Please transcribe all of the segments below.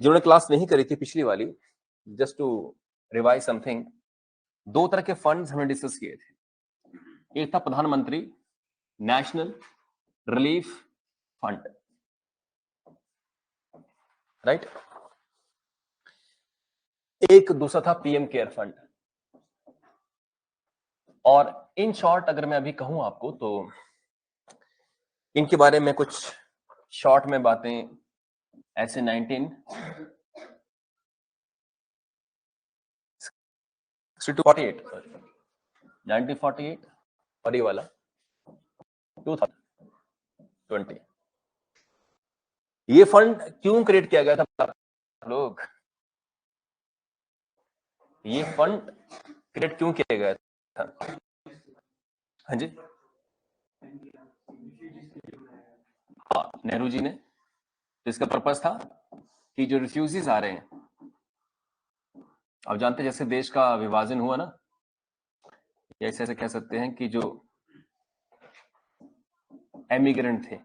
जिन्होंने क्लास नहीं करी थी पिछली वाली, जस्ट टू रिवाइज समथिंग, दो तरह के फंड्स हमने डिस्कस किए थे। एक था प्रधानमंत्री नेशनल रिलीफ फंड, राइट। एक दूसरा था पीएम केयर फंड। और इन शॉर्ट अगर मैं अभी कहूं आपको तो इनके बारे में कुछ शॉर्ट में बातें ऐसे 1948 और ये वाला 2020। ये फंड क्यों क्रिएट किया गया था लोग? ये फंड क्रिएट क्यों किया गया था? हाँ जी, हाँ, नेहरू जी ने। तो इसका पर्पस था कि जो रिफ्यूजीज आ रहे हैं, आप जानते हैं जैसे देश का विभाजन हुआ ना, ऐसे ऐसे कह सकते हैं कि जो इमिग्रेंट थे,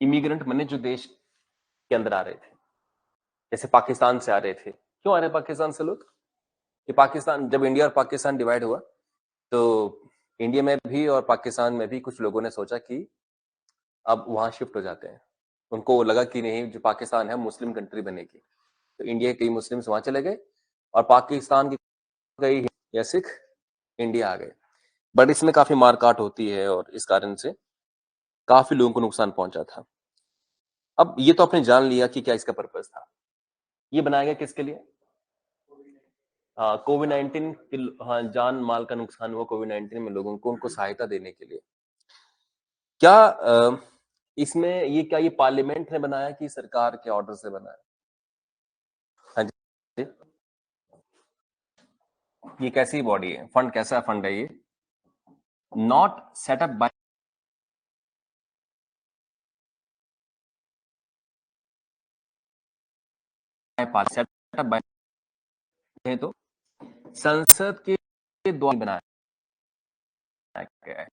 इमिग्रेंट माने जो देश के अंदर आ रहे थे, जैसे पाकिस्तान से आ रहे थे। क्यों आ रहे पाकिस्तान से लोग? कि पाकिस्तान, जब इंडिया और पाकिस्तान डिवाइड हुआ तो इंडिया में भी और पाकिस्तान में भी कुछ लोगों ने सोचा कि अब वहां शिफ्ट हो जाते हैं। उनको लगा कि नहीं, जो पाकिस्तान है मुस्लिम कंट्री बनेगी, तो इंडिया के कई मुस्लिम्स वहां चले गए और पाकिस्तान के कई या सिख इंडिया आ गए। बट इसमें काफी मारकाट होती है और इस कारण से काफी लोगों को नुकसान पहुंचा था। अब ये तो आपने जान लिया कि क्या इसका पर्पस था। ये बनाया गया किसके लिए? कोविड-19 हाँ, जान माल का नुकसान हुआ कोविड-19 में लोगों को, उनको सहायता देने के लिए। क्या इसमें ये पार्लियामेंट ने बनाया कि सरकार के ऑर्डर से बनाया? हाँ जी, ये कैसी बॉडी है? फंड कैसा फंड है ये? Not set up by set up by, तो संसद के द्वारा बनाया गया है,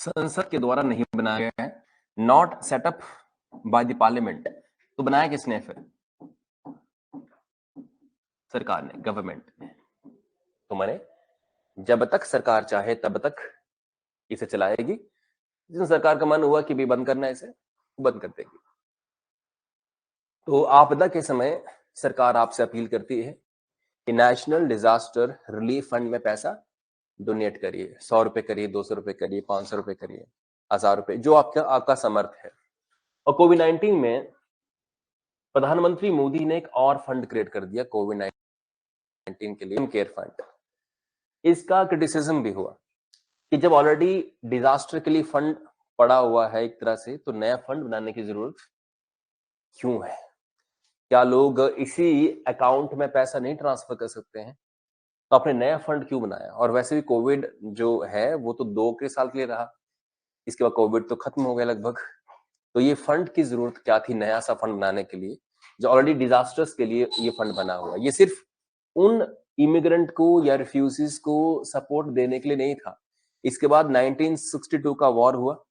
संसद के द्वारा नहीं बनाया गया है। Not set up by the parliament. तो बनाया किसने फिर? सरकार ने, गवर्नमेंट ने। तो माने जब तक सरकार चाहे तब तक इसे चलाएगी। जिस सरकार का मन हुआ कि भी बंद करना है इसे, बंद कर देगी। तो आपदा के समय सरकार आपसे अपील करती है कि नेशनल डिजास्टर रिलीफ फंड में पैसा डोनेट करिए। 100 रुपए करिए, 200 रुपए करिए, 500 रुपए करिए, 1000 रुपए, जो आपका समर्थ है। और कोविड-19 में प्रधानमंत्री मोदी ने एक और फंड क्रिएट कर दिया कोविड-19 के लिए, केयर फंड। इसका क्रिटिसिज्म भी हुआ कि जब ऑलरेडी डिजास्टर के लिए फंड पड़ा हुआ है एक तरह से, तो नया फंड बनाने की जरूरत क्यों है? क्या लोग इसी अकाउंट में पैसा नहीं ट्रांसफर कर सकते हैं? तो आपने नया फंड क्यों बनाया? और वैसे भी कोविड जो है वो तो 2 के साल के लिए रहा, इसके बाद कोविड तो खत्म हो गया लगभग। तो ये फंड की जरूरत क्या थी नया सा फंड बनाने के लिए, जो ऑलरेडी डिजास्टर्स के लिए ये फंड बना हुआ? ये सिर्फ उन इमिग्रेंट को या रिफ्यूजीज को सपोर्ट देने के लिए नहीं था। इसके बाद 1962 का वॉर हुआ,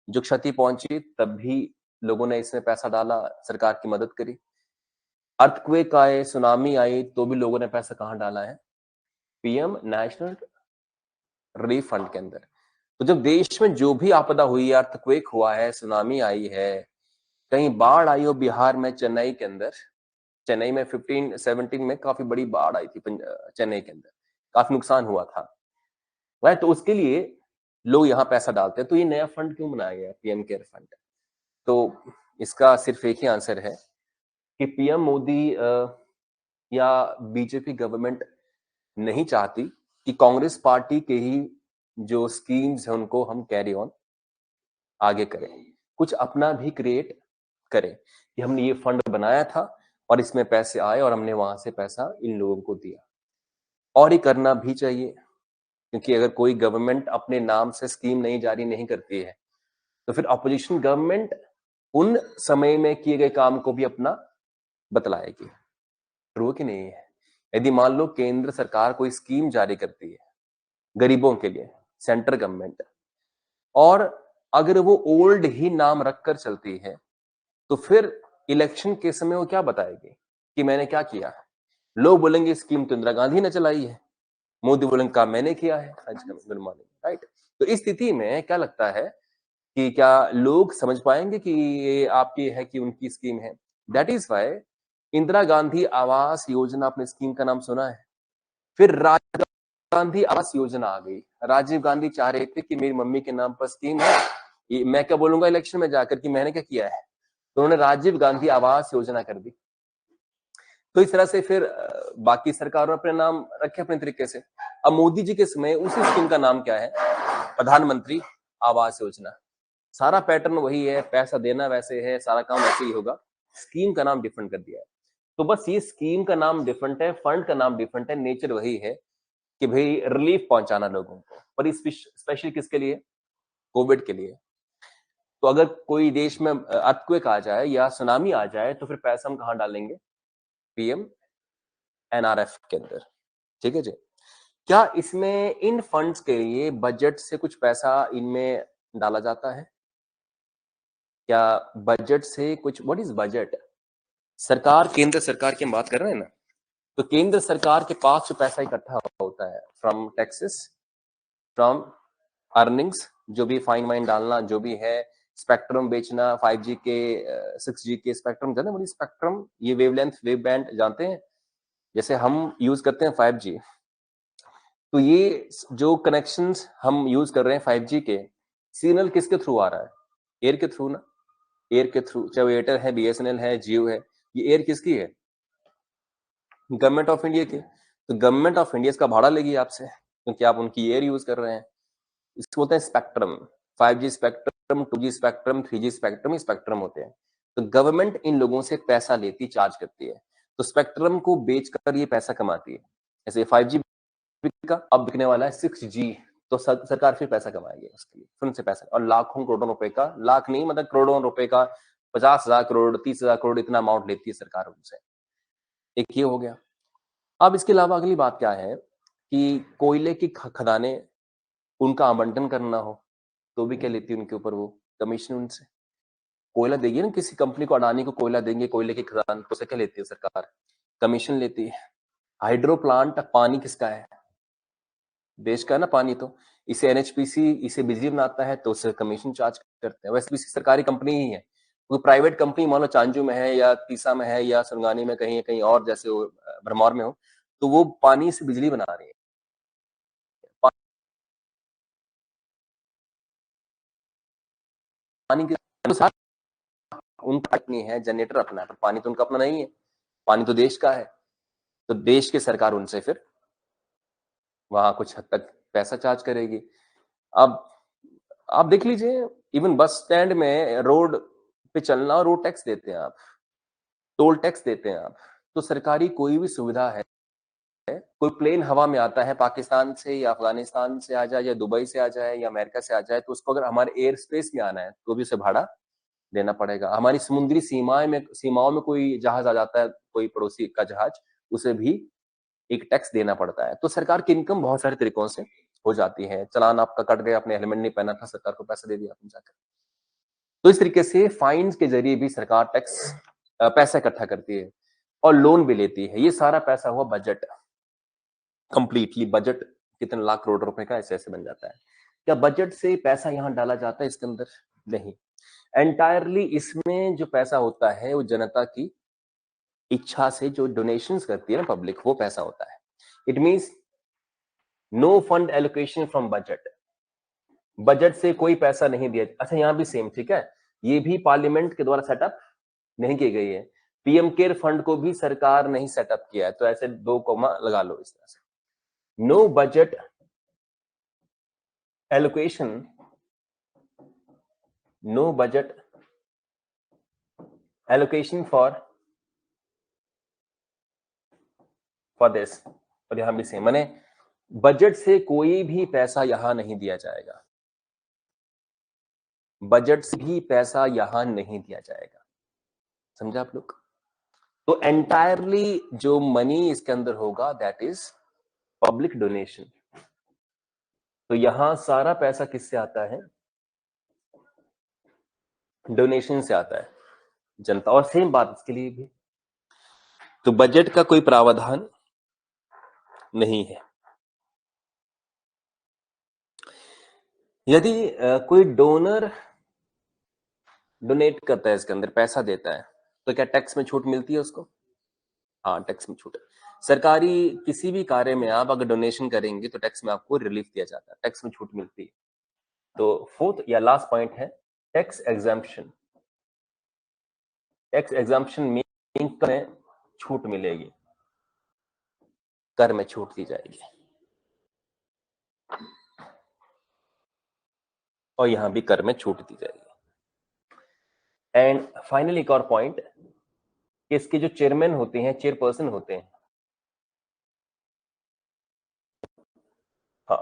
जो क्षति पहुंची, तब भी लोगों ने इसमें पैसा डाला, सरकार की मदद करी। अर्थक्वेक आए, सुनामी आई, तो भी लोगों ने पैसा कहां डाला है? पीएम नेशनल रिलीफ फंड के अंदर। तो जब देश में जो भी आपदा हुई है, अर्थक्वेक हुआ है, सुनामी आई है, कहीं बाढ़ आई हो, बिहार में चेन्नई के अंदर, चेन्नई में 15-17 में काफी बड़ी बाढ़ आई थी चेन्नई के अंदर, काफी नुकसान हुआ था, राइट। तो उसके लिए लोग यहाँ पैसा डालते हैं। तो ये नया फंड क्यों बनाया गया, पीएम केयर फंड? तो इसका सिर्फ एक ही आंसर है कि पीएम मोदी या बीजेपी गवर्नमेंट नहीं चाहती कि कांग्रेस पार्टी के ही जो स्कीम्स है उनको हम कैरी ऑन आगे करें, कुछ अपना भी क्रिएट करें कि हमने ये फंड बनाया था और इसमें पैसे आए और हमने वहां से पैसा इन लोगों को दिया। और ये करना भी चाहिए, क्योंकि अगर कोई गवर्नमेंट अपने नाम से स्कीम नहीं जारी नहीं करती है, तो फिर अपोजिशन गवर्नमेंट उन समय में किए गए काम को भी अपना बतलाएगी। ट्रू कि नहीं है? यदि मान लो केंद्र सरकार कोई स्कीम जारी करती है गरीबों के लिए, सेंट्रल गवर्नमेंट, और अगर वो ओल्ड ही नाम रखकर चलती है तो फिर इलेक्शन के समय वो क्या बताएगी कि मैंने क्या किया है? लोग बोलेंगे स्कीम तो इंदिरा गांधी ने चलाई है, मोदी बोलेंगे काम मैंने किया है। Good morning, right. तो इस स्थिति में क्या लगता है कि क्या लोग समझ पाएंगे कि ये आपकी है कि उनकी स्कीम है? That is why Indira Gandhi आवास योजना, अपने स्कीम का नाम सुना है? फिर राजीव गांधी आवास योजना आ गई। राजीव गांधी चाह रहे थे कि मेरी मम्मी के नाम पर स्कीम है, मैं क्या बोलूंगा इलेक्शन में जाकर कि मैंने क्या किया है, तो उन्होंने राजीव गांधी आवास योजना कर दी। तो इस तरह से फिर बाकी सरकारों ने अपने नाम रखे अपने तरीके से। अब मोदी जी के समय उसी स्कीम का नाम क्या है? प्रधानमंत्री आवास योजना। सारा पैटर्न वही है, पैसा देना वैसे है, सारा काम वैसे ही होगा, स्कीम का नाम डिफरेंट कर दिया है। तो बस ये स्कीम का नाम डिफरेंट है, फंड का नाम डिफरेंट है, नेचर वही है कि भाई रिलीफ पहुंचाना लोगों को। पर स्पेशली किसके लिए? कोविड के लिए। तो अगर कोई देश में अर्थक्वेक आ जाए या सुनामी आ जाए तो फिर पैसा हम कहां डालेंगे? पीएम एनआरएफ के अंदर। ठीक है जी। क्या इसमें इन फंड्स के लिए बजट से कुछ पैसा इनमें डाला जाता है? क्या बजट से कुछ, व्हाट इज बजट? सरकार, केंद्र सरकार की हम बात कर रहे हैं ना, तो केंद्र सरकार के पास जो पैसा इकट्ठा होता है फ्रॉम टैक्सेस, फ्रॉम अर्निंग्स, जो भी फाइन वाइन डालना, जो भी है, स्पेक्ट्रम बेचना, 5G के 6G के स्पेक्ट्रम, जानते हैं स्पेक्ट्रम, ये वेवलेंथ वेव बैंड जानते हैं, जैसे हम यूज करते हैं 5G, तो ये जो कनेक्शंस हम यूज कर रहे हैं 5G के, सिग्नल किसके थ्रू आ रहा है? एयर के थ्रू ना, एयर के थ्रू, चाहे एयरटेल है, BSNL है, जियो है, ये एयर किसकी है? गवर्नमेंट ऑफ इंडिया की। तो गवर्नमेंट ऑफ इंडिया इसका भाड़ा लेगी आपसे, क्योंकि आप उनकी एयर यूज कर रहे हैं। इसको बोलते हैं spectrum, 5G spectrum, 2G spectrum, 3G spectrum, spectrum होते हैं। तो गवर्नमेंट इन लोगों से पैसा लेती, चार्ज करती है, तो स्पेक्ट्रम को बेचकर ये पैसा कमाती है। जैसे 5G का अब बिकने वाला है 6G, तो सरकार फिर पैसा कमाएगी उसके लिए, फिर उनसे पैसा, और लाखों करोड़ों रुपए का, लाख नहीं मतलब करोड़ों रुपए का, 50,000 करोड़, 30,000 करोड़, इतना अमाउंट लेती है सरकार उनसे। एक ये हो गया। अब इसके अलावा अगली बात क्या है कि कोयले की खदानें, उनका आवंटन करना हो तो भी क्या लेती है उनके ऊपर वो कमीशन? उनसे कोयला देगी ना, किसी कंपनी को, अडानी को कोयला देंगे, कोयले की खदान, तो उसे क्या लेती है सरकार? कमीशन लेती है। हाइड्रो प्लांट, पानी किसका है? देश का है ना पानी, तो इसे एनएचपीसी, इसे बिजली बनाता है, तो उसे कमीशन चार्ज करते हैं। वैसे भी सरकारी कंपनी ही है, कोई प्राइवेट कंपनी मान लो चांजू में है या तीसा में है या सुनगानी में कहीं कहीं और, जैसे भरमौर में हो, तो वो पानी से बिजली बना रही है। पानी की उनका अपनी है, जनरेटर अपना है, पर पानी तो उनका अपना नहीं है, पानी तो देश का है। तो देश की सरकार उनसे फिर वहां कुछ हद तक पैसा चार्ज करेगी। अब आप देख लीजिए, इवन बस स्टैंड में रोड पे चलना, रोड टैक्स देते हैं आप, टोल टैक्स देते हैं आप। तो सरकारी कोई भी सुविधा है, कोई प्लेन हवा में आता है पाकिस्तान से या अफगानिस्तान से आ जाए या दुबई से आ जाए या अमेरिका से आ जाए, तो उसको अगर हमारे एयर स्पेस में आना है तो भी उसे भाड़ा देना पड़ेगा। हमारी समुद्री सीमाओं में कोई जहाज आ जाता है, कोई पड़ोसी का जहाज, उसे भी एक टैक्स देना पड़ता है। तो सरकार की इनकम बहुत सारे तरीकों से हो जाती है। चालान आपका कट गया, आपने हेलमेट नहीं पहना था, सरकार को पैसा दे दिया आपने जाकर। तो इस तरीके से फाइन्स के जरिए भी सरकार टैक्स, पैसा इकट्ठा करती है और लोन भी लेती है। ये सारा पैसा हुआ बजट, कंप्लीटली बजट कितने लाख करोड़ रुपए का ऐसे ऐसे बन जाता है। क्या बजट से पैसा यहाँ डाला जाता है इसके अंदर? नहीं, एंटायरली इसमें जो पैसा होता है वो जनता की इच्छा से जो डोनेशंस करती है ना पब्लिक, वो पैसा होता है। It means no fund allocation from budget, budget से कोई पैसा नहीं दिया। अच्छा, यहां भी सेम, ठीक है, ये भी पार्लियामेंट के द्वारा सेटअप नहीं की गई है। पीएम केयर फंड को भी सरकार नहीं सेटअप किया है, तो ऐसे 2 कॉमा लगा लो इस तरह से। No budget allocation, no budget allocation for this. और यहां भी सेम, माने बजट से कोई भी पैसा यहां नहीं दिया जाएगा, बजट से भी पैसा यहां नहीं दिया जाएगा। समझा आप लोग? तो एंटायरली जो मनी इसके अंदर होगा दैट इज पब्लिक डोनेशन। तो यहां सारा पैसा किससे आता है? डोनेशन से आता है, जनता। और सेम बात इसके लिए भी। तो बजट का कोई प्रावधान नहीं है। यदि कोई डोनर डोनेट करता है, इसके अंदर पैसा देता है, तो क्या टैक्स में छूट मिलती है उसको? हाँ, टैक्स में छूट है। सरकारी किसी भी कार्य में आप अगर डोनेशन करेंगे तो टैक्स में आपको रिलीफ दिया जाता है, टैक्स में छूट मिलती है। तो फोर्थ या लास्ट पॉइंट है टैक्स एग्जाम्पशन। टैक्स एग्जाम्पशन में छूट मिलेगी, कर में छूट दी जाएगी। और यहां भी कर में छूट दी जाएगी। एंड फाइनली एक और पॉइंट, इसके जो चेयरमैन होते हैं, चेयरपर्सन होते हैं, हाँ,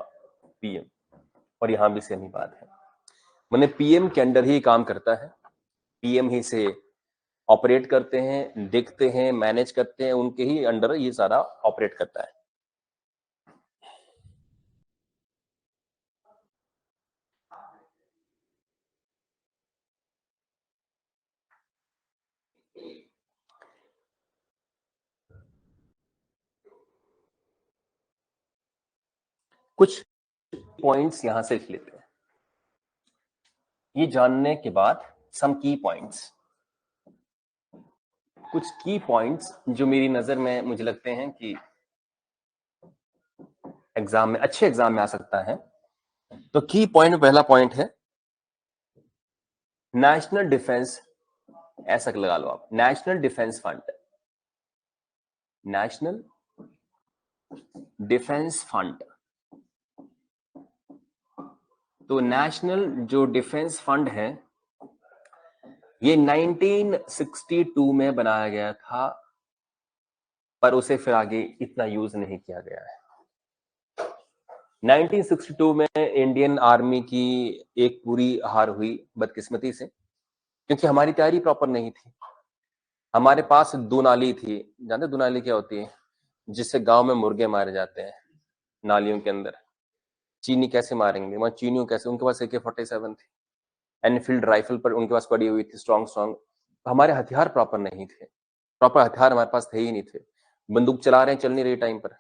पीएम। और यहां भी सेम ही बात है, मैंने पीएम के अंडर ही काम करता है, पीएम ही से ऑपरेट करते हैं, देखते हैं, मैनेज करते हैं, उनके ही अंडर ये सारा ऑपरेट करता है। कुछ पॉइंट्स यहां से लिख लेते हैं, ये जानने के बाद सम की पॉइंट्स, कुछ की पॉइंट्स जो मेरी नजर में मुझे लगते हैं कि एग्जाम में, अच्छे एग्जाम में आ सकता है। तो की पॉइंट में पहला पॉइंट है नेशनल डिफेंस, ऐसा लगा लो आप, national defence fund. National defence fund. तो नेशनल जो डिफेंस फंड है, ये 1962 में बनाया गया था, पर उसे फिर आगे इतना यूज नहीं किया गया है। 1962 में इंडियन आर्मी की एक पूरी हार हुई बदकिस्मती से, क्योंकि हमारी तैयारी प्रॉपर नहीं थी। हमारे पास दुनाली थी, जानते दुनाली क्या होती है? जिससे गांव में मुर्गे मारे जाते हैं नालियों के अंदर। चीनी कैसे मारेंगे वहां, चीनियों कैसे? उनके पास AK-47 थी, एनफील्ड राइफल पर उनके पास पड़ी हुई थी, स्ट्रॉन्ग स्ट्रॉन्ग। हमारे हथियार प्रॉपर नहीं थे, प्रॉपर हथियार हमारे पास थे ही नहीं थे, बंदूक चला रहे हैं, चल नहीं रही टाइम पर।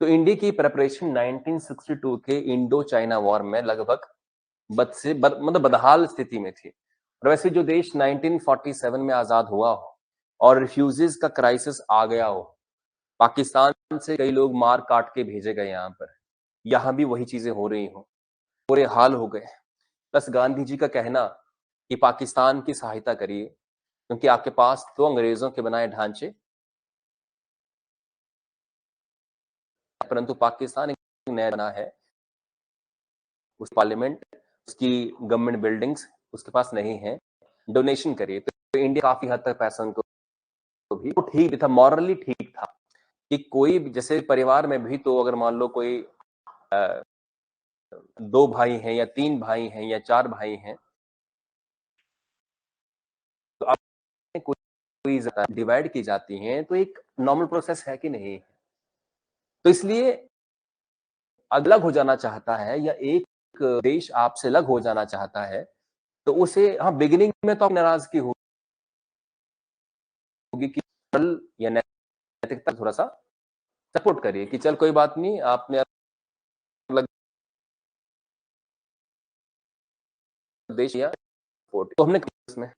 तो इंडिया की प्रिपरेशन 1962 के इंडो चाइना वॉर में लगभग मतलब बदहाल स्थिति में थी। और वैसे जो देश 1947 में आजाद हुआ हो और रिफ्यूजीज का क्राइसिस आ गया हो, पाकिस्तान से कई लोग मार काट के भेजे गए यहाँ पर, यहाँ भी वही चीजें हो रही हो, बुरे हाल हो गए। प्लस गांधी जी का कहना कि पाकिस्तान की सहायता करिए, क्योंकि आपके पास तो अंग्रेजों के बनाए ढांचे, परंतु पाकिस्तान एक नया बना है, उस पार्लियामेंट, उसकी गवर्नमेंट बिल्डिंग्स उसके पास नहीं है, डोनेशन करिए। तो इंडिया काफी हद तक पैसा उनको भी तो ठीक था, मॉरली ठीक था कि कोई जैसे परिवार में भी, तो अगर मान लो कोई 2 भाई हैं या 3 भाई हैं या 4 भाई हैं, तो अब कोई डिवाइड की जाती हैं, तो एक नॉर्मल प्रोसेस है कि नहीं? तो इसलिए अलग हो जाना चाहता है या एक देश आपसे अलग हो जाना चाहता है, तो उसे, हाँ, बिगिनिंग में तो नाराजगी होगी कि या नैतिकता थोड़ा सा सपोर्ट करिए कि चल कोई बात नहीं, आपने अलग देश या सपोर्ट, तो हमने इसमें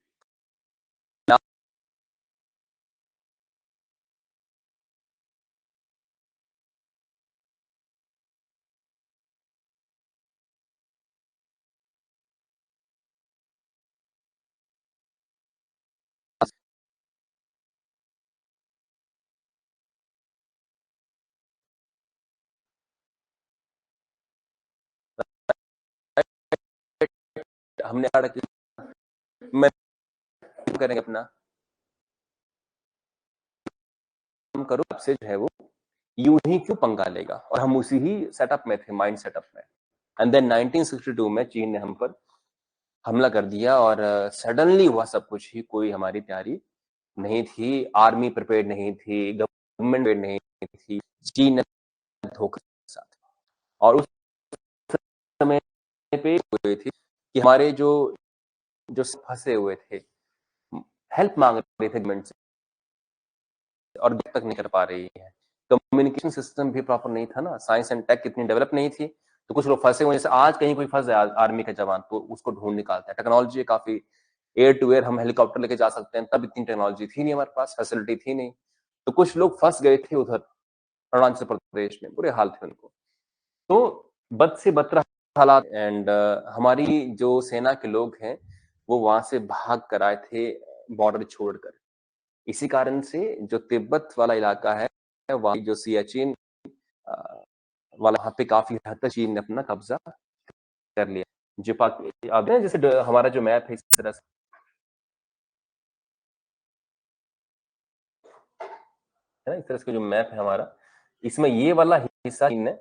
हमने मैं करेंगे अपना काम करो, आपसे जो है वो यूं ही क्यों पंगा लेगा, और हम उसी ही सेटअप में थे, माइंड सेटअप में। एंड देन 1962 में चीन ने हम पर हमला कर दिया और सडनली हुआ सब कुछ ही, कोई हमारी तैयारी नहीं थी, आर्मी प्रिपेयर्ड नहीं थी, गवर्नमेंट प्रिपेयर्ड नहीं थी, चीन ने धोखा के साथ। और उस समय पे हुए थे कि हमारे जो जो फंसे हुए थे, हेल्प मांग रहे थे गवर्नमेंट से और अभी तक नहीं कर पा रही है। कम्युनिकेशन सिस्टम भी प्रॉपर नहीं था ना, साइंस एंड टेक इतनी डेवलप नहीं थी, तो कुछ लोग फंसे हुए, जैसे आज कहीं कोई फंस जाए आर्मी का जवान तो उसको ढूंढ निकालता है। टेक्नोलॉजी काफी, एयर टू एयर हम हेलीकॉप्टर लेके जा सकते हैं, तब इतनी टेक्नोलॉजी थी नहीं हमारे पास, फैसिलिटी थी नहीं। तो कुछ लोग फंस गए थे उधर अरुणाचल प्रदेश में, बुरे हाल थे उनको। तो बद से बदतर हालात एंड हमारी जो सेना के लोग हैं वो वहां से भाग कर आए थे बॉर्डर छोड़कर। इसी कारण से जो तिब्बत वाला इलाका है, वहाँ जो सियाचिन वाला, वहां पे काफी हद तक चीन ने अपना कब्जा कर लिया। जो अब जैसे हमारा जो मैप है इस तरह से है ना, इस तरह से जो मैप है हमारा, इसमें ये वाला हिस्सा चीन ने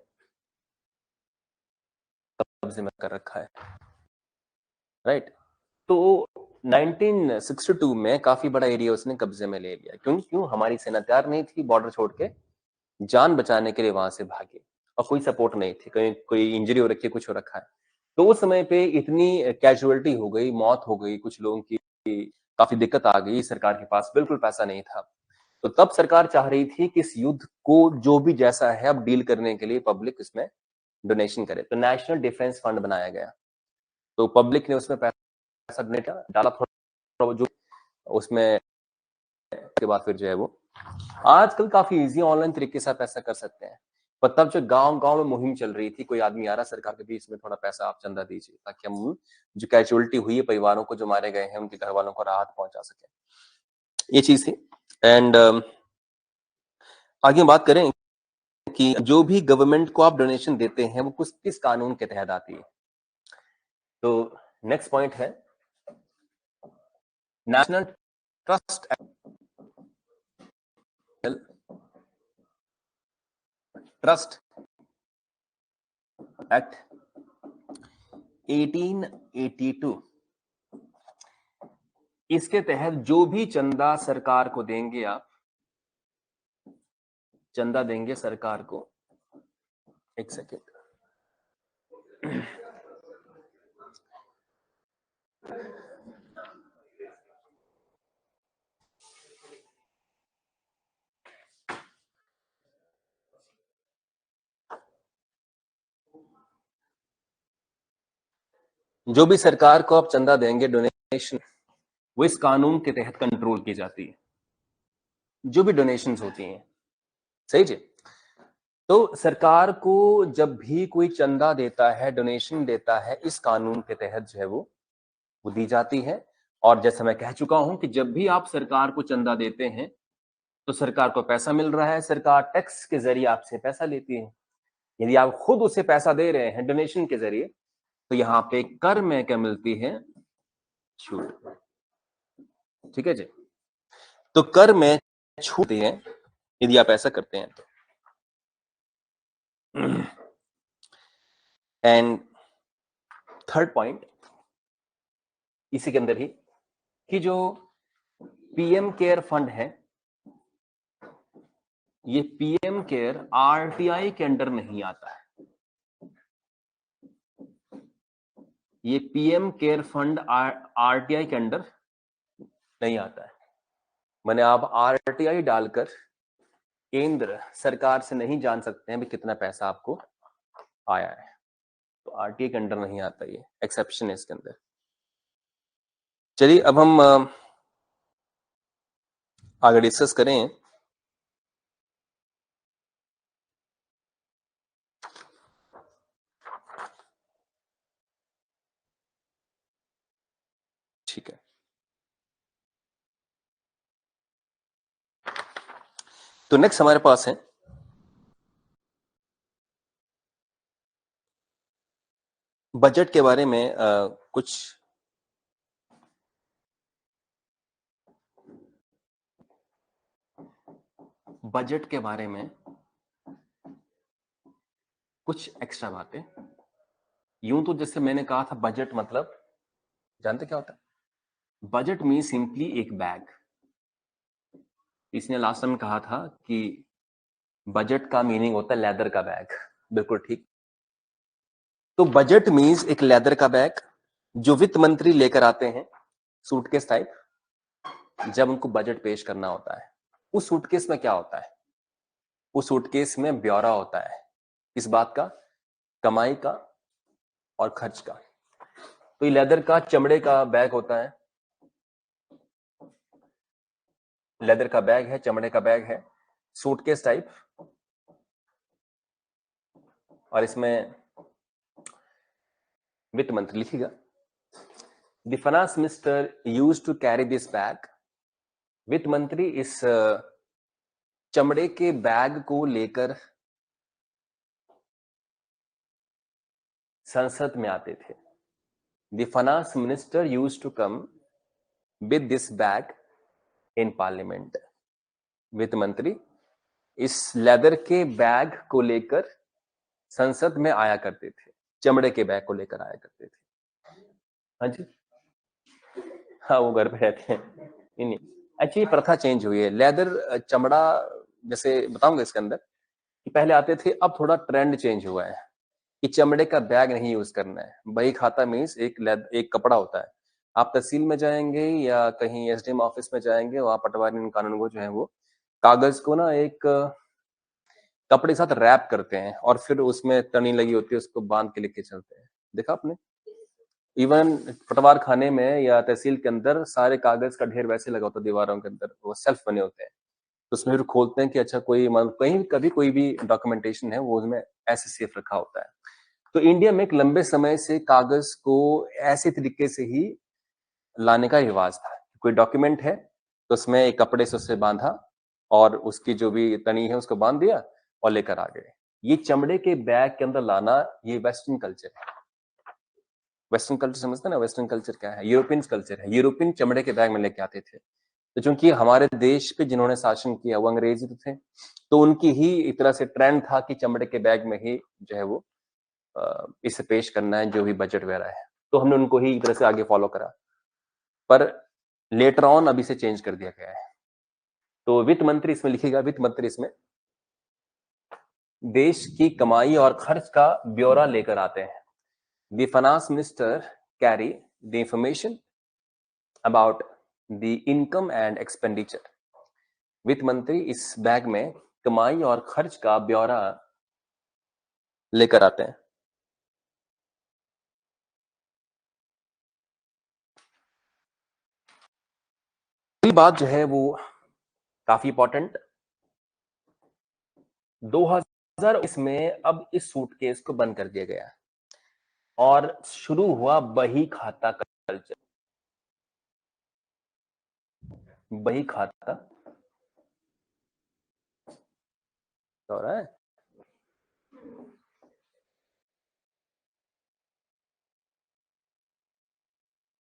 कब्जे में कर रखा है, राइट। तो 1962 में काफी बड़ा एरिया उसने कब्जे में ले लिया। क्यों हमारी सेना तैयार नहीं थी, बॉर्डर छोड़ के जान बचाने के लिए वहां से भागे, और कोई सपोर्ट नहीं थी, कहीं कोई इंजरी हो रखी है, कुछ हो रखा है। तो उस समय पे इतनी कैजुअलिटी हो गई, मौत हो गई कुछ लोगों की, काफी दिक्कत आ गई, सरकार के पास बिल्कुल पैसा नहीं था। तो तब सरकार चाह रही थी कि इस युद्ध को जो भी जैसा है अब डील करने के लिए पब्लिक इसमें डोनेशन करे। तो नेशनल डिफेंस फंड बनाया गया, तो पब्लिक ने उसमें पैसा डाला थोड़ा जो उसमें, के बाद फिर जो है वो आजकल काफी इजी ऑनलाइन तरीके से आप ऐसा कर सकते हैं। पर तब जो गांव गांव में मुहिम चल रही थी, कोई आदमी आ रहा सरकार के बीच में, थोड़ा पैसा आप चंदा दीजिए ताकि हम जो कैजुअलिटी हुई है, परिवारों को जो मारे गए हैं, उनके घर वालों को राहत पहुंचा सके। ये चीज थी। एंड आगे हम बात करें कि जो भी गवर्नमेंट को आप डोनेशन देते हैं वो कुछ किस कानून के तहत आती है। तो नेक्स्ट पॉइंट है नेशनल ट्रस्ट ट्रस्ट एक्ट 1882। इसके तहत जो भी चंदा सरकार को देंगे, आप चंदा देंगे सरकार को, एक सेकेंड, जो भी सरकार को आप चंदा देंगे, डोनेशन, वो इस कानून के तहत कंट्रोल की जाती है, जो भी डोनेशंस होती हैं, सही जी। तो सरकार को जब भी कोई चंदा देता है, डोनेशन देता है, इस कानून के तहत जो है वो दी जाती है। और जैसा मैं कह चुका हूं कि जब भी आप सरकार को चंदा देते हैं तो सरकार को पैसा मिल रहा है, सरकार टैक्स के जरिए आपसे पैसा लेती है। यदि आप खुद उसे पैसा दे रहे हैं डोनेशन के जरिए, तो यहाँ पे कर में क्या मिलती है, छूट। ठीक है जी, तो कर में छूट है यदि आप ऐसा करते हैं तो। एंड थर्ड पॉइंट इसी के अंदर ही, कि जो पीएम केयर फंड है, ये पीएम केयर आरटीआई के अंडर नहीं आता है। ये पीएम केयर फंड आरटीआई के अंडर नहीं आता है। मैंने आप आरटीआई डालकर केंद्र सरकार से नहीं जान सकते हैं भी कितना पैसा आपको आया है, तो आरटीआई के अंडर नहीं आता, ये एक्सेप्शन है इसके अंदर। चलिए अब हम आगे डिस्कस करें। ठीक है, तो नेक्स्ट हमारे पास है बजट के बारे में कुछ बजट के बारे में कुछ एक्स्ट्रा बातें। यूं तो जैसे मैंने कहा था, बजट मतलब जानते क्या होता है? बजट मीन सिंपली एक बैग, इसने लास्ट टाइम कहा था कि बजट का मीनिंग होता है लेदर का बैग। बिल्कुल ठीक। तो बजट मीन्स एक लेदर का बैग जो वित्त मंत्री लेकर आते हैं, सूटकेस टाइप, जब उनको बजट पेश करना होता है। उस सूटकेस में क्या होता है? उस सूटकेस में ब्यौरा होता है इस बात का, कमाई का और खर्च का। तो ये लेदर का, चमड़े का बैग होता है, लेदर का बैग है, चमड़े का बैग है, सूटकेस टाइप, और इसमें वित्त मंत्री लिखेगा। The finance minister used to carry this bag. वित्त मंत्री इस चमड़े के बैग को लेकर संसद में आते थे। The finance minister used to come with this bag in parliament. वित्त मंत्री इस लेदर के बैग को लेकर संसद में आया करते थे, चमड़े के बैग को लेकर आया करते थे। हाँ जी, हाँ वो घर पे रहते हैं। नहीं, अच्छा ये प्रथा चेंज हुई है। लेदर, चमड़ा, जैसे बताऊंगा इसके अंदर कि पहले आते थे, अब थोड़ा ट्रेंड चेंज हुआ है कि चमड़े का बैग नहीं यूज करना है। बही खाता मीन्स एक कपड़ा होता है। आप तहसील में जाएंगे या कहीं एसडीएम ऑफिस में जाएंगे, वहां पटवारी कानून को जो है वो कागज को ना एक कपड़े के साथ रैप करते हैं और फिर उसमें तनी लगी होती है, उसको बांध के लेके चलते हैं। देखा आपने? इवन पटवार खाने में या तहसील के अंदर सारे कागज का ढेर वैसे लगा होता है दीवारों के अंदर, वो सेल्फ बने होते हैं। तो उसमें फिर खोलते हैं कि अच्छा कोई कहीं कभी कोई भी डॉक्यूमेंटेशन है वो उसमें ऐसे सेफ रखा होता है। तो इंडिया में एक लंबे समय से कागज को ऐसे तरीके से ही लाने का रिवाज था। कोई डॉक्यूमेंट है तो उसमें एक कपड़े से उससे बांधा और उसकी जो भी तनी है उसको बांध दिया और लेकर आ गए। ये चमड़े के बैग के अंदर लाना, ये वेस्टर्न कल्चर है। वेस्टर्न कल्चर समझते ना? वेस्टर्न कल्चर क्या है? यूरोपियन कल्चर है। यूरोपियन चमड़े के बैग में लेके आते थे। तो चूंकि हमारे देश पे जिन्होंने शासन किया वो अंग्रेजी तो थे, तो उनकी ही एक तरह से ट्रेंड था कि चमड़े के बैग में ही जो है वो इसे पेश करना है जो भी बजट वगैरह है। तो हमने उनको ही एक तरह से आगे फॉलो करा, पर लेटर ऑन अभी से चेंज कर दिया गया है। तो वित्त मंत्री इसमें लिखेगा, वित्त मंत्री इसमें देश की कमाई और खर्च का ब्यौरा लेकर आते हैं। The finance minister carry the information about the income and expenditure. वित्त मंत्री इस बैग में कमाई और खर्च का ब्यौरा लेकर आते हैं। अगली बात जो है वो काफी इंपॉर्टेंट, 2019 में अब इस सूटकेस को बंद कर दिया गया और शुरू हुआ बही खाता कल्चर। बही खाता हो रहा है।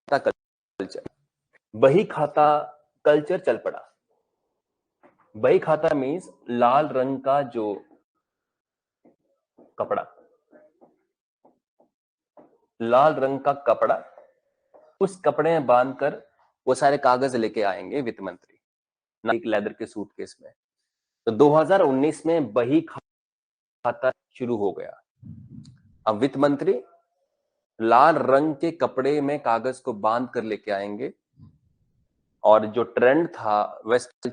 कल्चर, बही खाता कल्चर चल पड़ा। बही खाता मीन्स लाल रंग का जो कपड़ा, लाल रंग का कपड़ा, उस कपड़े में बांधकर वो सारे कागज लेके आएंगे वित्त मंत्री, ना एक लेदर के सूटकेस में। तो 2019 में बही खाता शुरू हो गया। अब वित्त मंत्री लाल रंग के कपड़े में कागज को बांध कर लेके आएंगे और जो ट्रेंड था वेस्ट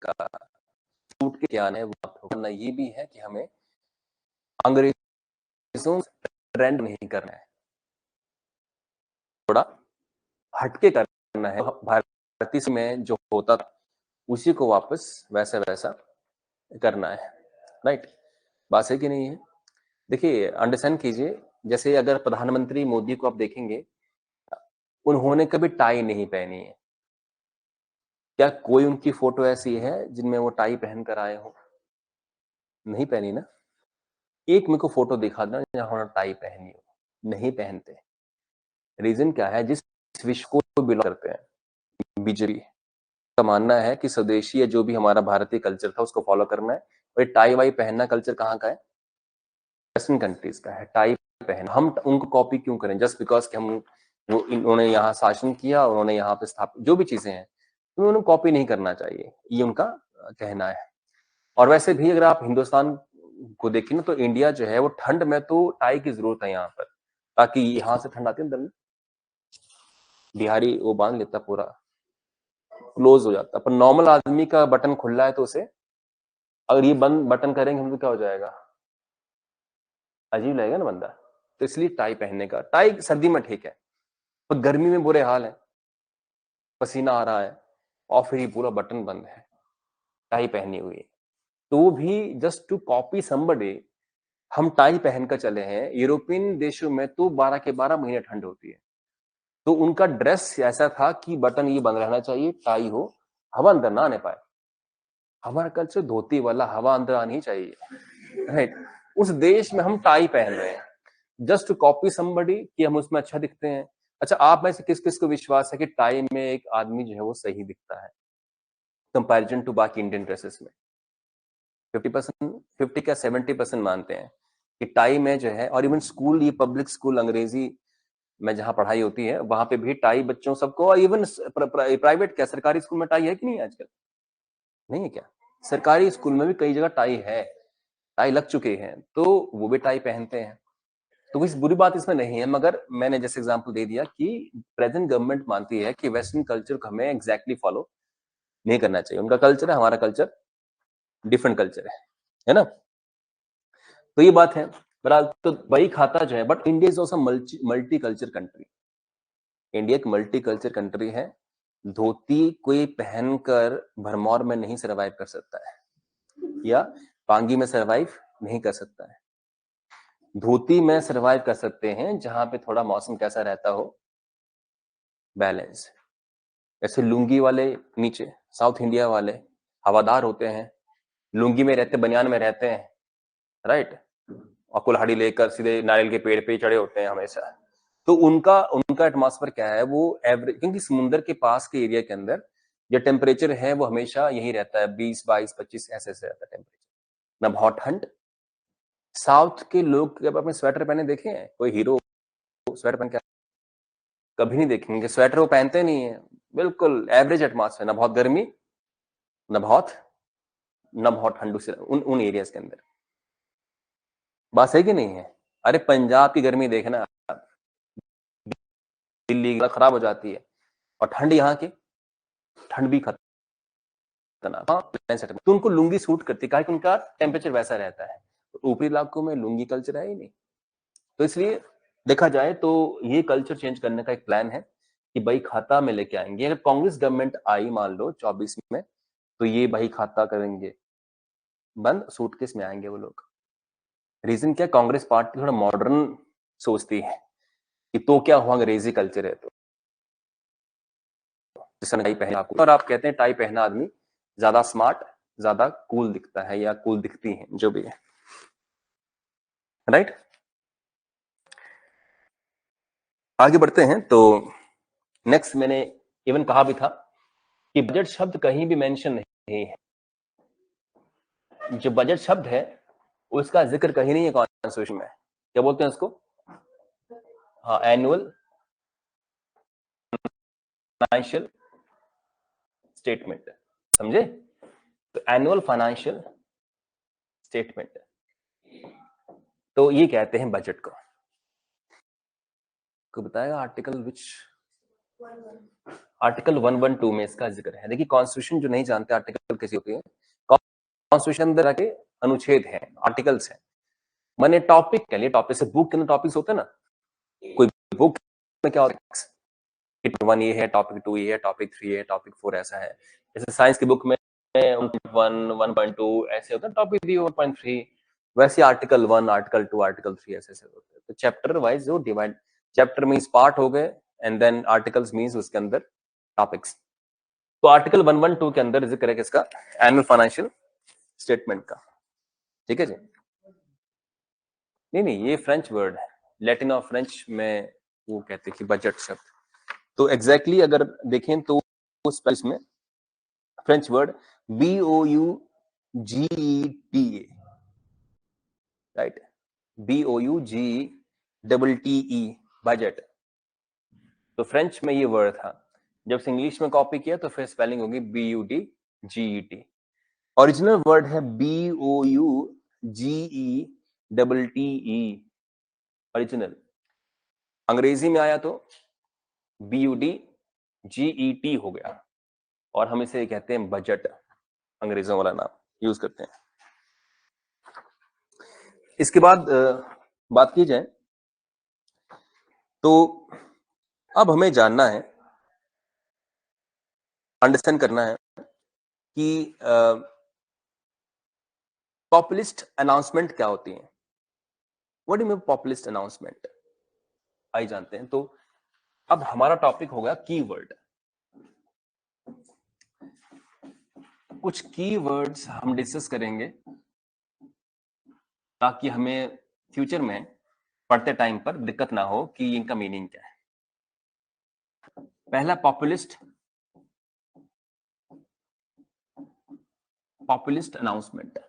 का सूट के क्या है वो करना, ये भी है कि हमें अंग्रेजों ट्रेंड नहीं करना है, थोड़ा हटके करना है। भारतीय में जो होता था उसी को वापस वैसा वैसा करना है। राइट? बात है कि नहीं है? देखिए अंडरस्टैंड कीजिए, जैसे अगर प्रधानमंत्री मोदी को आप देखेंगे, उन्होंने कभी टाई नहीं पहनी है। क्या कोई उनकी फोटो ऐसी है जिनमें वो टाई पहन कर आए हो? नहीं पहनी ना। एक मेरे को फोटो दिखा देना जहां उन्होंने टाई पहनी हो। नहीं पहनते। रीजन क्या है? जिस विश्व को बिलोंग करते हैं, बीजेपी का मानना है कि स्वदेशी या जो भी हमारा भारतीय कल्चर था उसको फॉलो करना है। और टाई वाई पहनना कल्चर कहाँ का है? वेस्टर्न कंट्रीज का है। टाई पहन, हम उनको कॉपी क्यों करें जस्ट बिकॉज कि हम वो इन्होंने यहाँ शासन किया, उन्होंने यहाँ पे स्थापित जो भी चीजें हैं तो उन्होंने कॉपी नहीं करना चाहिए, ये उनका कहना है। और वैसे भी अगर आप हिंदुस्तान को देखें ना तो इंडिया जो है वो ठंड में तो टाई की जरूरत है यहाँ पर, ताकि यहाँ से ठंड आती है अंदर में, बिहारी वो बांध लेता पूरा, क्लोज हो जाता। पर नॉर्मल आदमी का बटन खुला है तो उसे अगर ये बंद बटन करेंगे हम तो क्या हो जाएगा, अजीब लगेगा ना बंदा। तो इसलिए टाई पहनने का, टाई सर्दी में ठीक है पर गर्मी में बुरे हाल है, पसीना आ रहा है और फिर ये पूरा बटन बंद है, टाई पहनी हुई है, तो भी जस्ट टू कॉपी समबडी हम टाई पहनकर चले हैं। यूरोपियन देशों में तो 12 के 12 महीने ठंड होती है, तो उनका ड्रेस ऐसा था कि बटन ये बंद रहना चाहिए, टाई हो, हवा अंदर ना आने पाए। हमारा कल्चर धोती वाला, हवा अंदर आनी चाहिए, राइट। उस देश में हम टाई पहन रहे हैं जस्ट टू कॉपी समबडी कि हम उसमें अच्छा दिखते हैं। अच्छा, आप में से किस किस को विश्वास है कि टाई में एक आदमी जो है वो सही दिखता है कंपैरिजन टू बाकी इंडियन ड्रेसेस में? 50%, 50 का 70% मानते हैं कि टाई में जो है, और इवन स्कूल, ये पब्लिक स्कूल अंग्रेजी में जहाँ पढ़ाई होती है वहां पे भी टाई बच्चों सबको, और इवन प्राइवेट क्या सरकारी स्कूल में टाई है कि नहीं आजकल? नहीं है क्या? सरकारी स्कूल में भी कई जगह टाई है, टाई लग चुके हैं, तो वो भी टाई पहनते हैं। तो कोई बुरी बात इसमें नहीं है, मगर मैंने जैसे एग्जांपल दे दिया कि प्रेजेंट गवर्नमेंट मानती है कि वेस्टर्न कल्चर को हमें एग्जैक्टली फॉलो नहीं करना चाहिए। उनका कल्चर है, हमारा कल्चर डिफरेंट कल्चर है ना? तो ये बात है। बहरहाल तो वही खाता जो है, but India is also multi culture country. India एक मल्टी कल्चर कंट्री है। धोती कोई पहनकर भरमौर में नहीं सरवाइव कर सकता है, या पांगी में सरवाइव नहीं कर सकता है। धोती में सरवाइव कर सकते हैं जहां पे थोड़ा मौसम कैसा रहता हो, बैलेंस। ऐसे लुंगी वाले नीचे, साउथ इंडिया वाले हवादार होते हैं, लुंगी में रहते, बनियान में रहते हैं, राइट, और कुल्हाड़ी लेकर सीधे नारियल के पेड़ पे चढ़े होते हैं हमेशा। तो उनका उनका एटमॉस्फेयर क्या है, वो एवरेज, क्योंकि समुद्र के पास के एरिया के अंदर जो टेम्परेचर है वो हमेशा यही रहता है, 20, 22, 25 ऐसे रहता है टेम्परेचर, ना बहुत ठंड। साउथ के लोग जब अपने स्वेटर पहने देखे हैं, कोई हीरो स्वेटर पहन के कभी नहीं देखेंगे, स्वेटर वो पहनते नहीं है, बिल्कुल एवरेज एटमॉस्फेयर, ना बहुत गर्मी ना बहुत ठंड उन एरियाज के अंदर। बात सही कि नहीं है? अरे पंजाब की गर्मी देखना, दिल्ली खराब हो जाती है, और ठंड यहाँ की ठंड भी खतरनाक। तो उनको लुंगी सूट करती है, कि उनका टेम्परेचर वैसा रहता है। ऊपरी इलाकों में लुंगी कल्चर है ही नहीं, तो इसलिए देखा जाए तो ये कल्चर चेंज करने का एक प्लान है कि बही खाता में लेके आएंगे। अगर कांग्रेस गवर्नमेंट आई मान लो 24 में, तो ये बही खाता करेंगे बंद, सूटकेस में आएंगे वो लोग। रीजन क्या? कांग्रेस पार्टी थोड़ा मॉडर्न सोचती है कि तो क्या हुआ, अंग्रेजी कल्चर है तो टाई पहना आपको, और आप कहते हैं टाई पहना आदमी ज्यादा स्मार्ट, ज्यादा कूल दिखता है या कूल दिखती है, जो भी है, राइट। आगे बढ़ते हैं। तो नेक्स्ट मैंने इवन कहा भी था कि बजट शब्द कहीं भी मेंशन नहीं है। जो बजट शब्द है उसका जिक्र कहीं नहीं है कॉन्स्टिट्यूशन में। क्या बोलते हैं उसको? हाँ, एनुअल फाइनेंशियल स्टेटमेंट, समझे? तो एनुअल फाइनेंशियल स्टेटमेंट, तो ये कहते हैं बजट को बताएगा आर्टिकल विच, आर्टिकल 112 में इसका जिक्र है। देखिए कॉन्स्टिट्यूशन जो नहीं जानते आर्टिकल कैसी होती है, कॉन्स्टिट्यूशन अंदर के अनुच्छेद हैं, आर्टिकल्स हैं, माने टॉपिक के लिए, टॉपिक से बुक के अंदर टॉपिक्स होते हैं ना, कोई बुक में क्या होता है, 1 ये है, टॉपिक 2 ये है, टॉपिक 3 है, टॉपिक 4 ऐसा है। जैसे साइंस की बुक में 1, 1.2 ऐसे होता है, टॉपिक 3, 1.3, वैसे आर्टिकल 1, आर्टिकल 2, आर्टिकल 3 ऐसे ऐसे होते हैं। तो चैप्टर वाइज जो डिवाइड, चैप्टर मींस पार्ट हो गए, एंड देन आर्टिकल्स मींस उसके अंदर टॉपिक्स। तो आर्टिकल 112 के अंदर जिक्र है किसका? एनुअल फाइनेंशियल स्टेटमेंट का, ठीक है जी। नहीं, ये फ्रेंच वर्ड है, लैटिन और फ्रेंच में वो कहते हैं कि बजट शब्द। तो एग्जैक्टली अगर देखें तो उस में French word BOUGETA, right, BOUGETTE, budget. तो फ्रेंच में ये वर्ड था, जब से इंग्लिश में कॉपी किया तो फिर स्पेलिंग होगी BUDGET। ओरिजिनल वर्ड है BOUGETTE, ओरिजिनल। अंग्रेजी में आया तो BUDGET हो गया, और हम इसे कहते हैं बजट, अंग्रेजों वाला नाम यूज करते हैं। इसके बाद बात की जाए तो अब हमें जानना है, अंडरस्टैंड करना है कि पॉपुलिस्ट अनाउंसमेंट क्या होती है। What do you mean populist announcement, आइए जानते हैं। तो अब हमारा टॉपिक होगा कीवर्ड। कुछ कीवर्ड्स हम डिस्कस करेंगे ताकि हमें फ्यूचर में पढ़ते टाइम पर दिक्कत ना हो कि इनका मीनिंग क्या है। पहला पॉपुलिस्ट, पॉपुलिस्ट अनाउंसमेंट,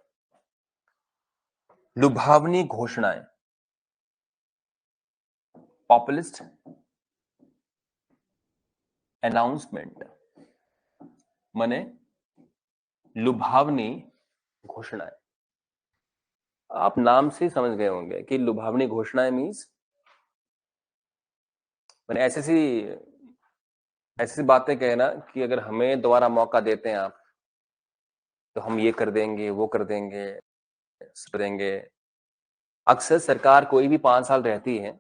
लुभावनी घोषणाएं। पॉपुलिस्ट अनाउंसमेंट माने लुभावनी घोषणाएं। आप नाम से समझ गए होंगे कि लुभावनी घोषणाएं मीन्स मैंने ऐसी बातें कहना कि अगर हमें दोबारा मौका देते हैं आप, तो हम ये कर देंगे, वो कर देंगे, करेंगे। अक्सर सरकार कोई भी 5 साल रहती है